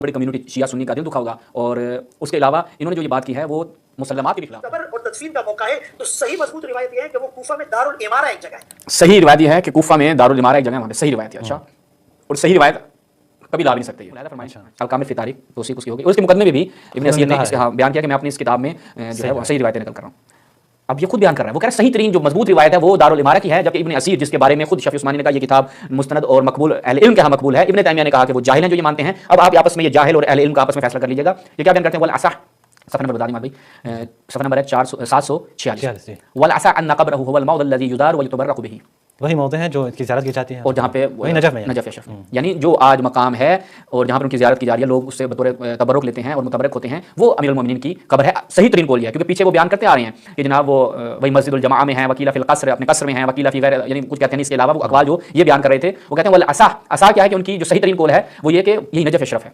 بڑی کمیونٹی شیعہ سنی کا دل دکھا ہوگا، اور اس کے علاوہ انہوں نے جو یہ بات کی ہے وہ مسلمات کے بھی خلاف۔ قبر اور تدفین کا موقع ہے تو صحیح مضبوط روایت یہ ہے کہ وہ کوفہ میں دارالامارہ ایک جگہ ہے۔ صحیح روایت یہ ہے کہ کوفہ میں دارالامارہ ایک جگہ ہے، وہاں پہ صحیح روایت ہے۔ اچھا، اور صحیح روایت کبھی لا بھی نہیں سکتے یہ الکامل فی تاریخ توثیق اس کی ہوگی، اور اس کے مقدمے میں بھی ابن اسیر نے بیان کیا کہ میں اپنی اس کتاب میں جو ہے وہ صحیح روایتیں نقل کر رہا ہوں۔ اب یہ خود بیان کر رہا ہے، وہ کہہ رہا ہے صحیح ترین جو مضبوط روایت ہے وہ دارالامارہ کی ہے، جبکہ ابن اسیر جس کے بارے میں خود شفیع عثمانی نے کہا یہ کتاب مستند اور مقبول اہل علم کے ہاں مقبول ہے، ابن تیمیہ نے کہا کہ وہ جاہل ہیں جو یہ مانتے ہیں۔ اب آپ آپس میں یہ جاہل اور اہل علم کا آپس میں فیصلہ کر لیجیے گا، یہ کیا بیان کرتے ہیں؟ والاصح، صفحہ نمبر بتا دیں بھائی، صفحہ نمبر ہے 746، والاصح ان قبرہ هو الموضع الذي يزار ويتبرك به، وہی موضع ہیں جو اس کی زیارت کی جاتی ہے، اور جہاں پہ وہی نجف میں، نجف اشرف، یعنی جو آج مقام ہے اور جہاں پر ان کی زیارت کی جا رہی ہے، لوگ اس سے بطور تبرک لیتے ہیں اور متبرک ہوتے ہیں، وہ امیر المومنین کی قبر ہے۔ صحیح ترین قول یہ ہے، کیونکہ پیچھے وہ بیان کرتے آ رہے ہیں کہ جناب وہ وہی مسجد الجماعہ میں ہیں، وکیلا فی القصر اپنے قصر میں ہیں، وکیلا فی غیر، یعنی کچھ کہتے ہیں اس کے علاوہ وہ اقوال جو یہ بیان کر رہے تھے، وہ کہتے ہیں والاصح، اصح کیا ہے کہ ان کی جو صحیح ترین قول ہے وہ یہ کہ یہی نجف اشرف ہے۔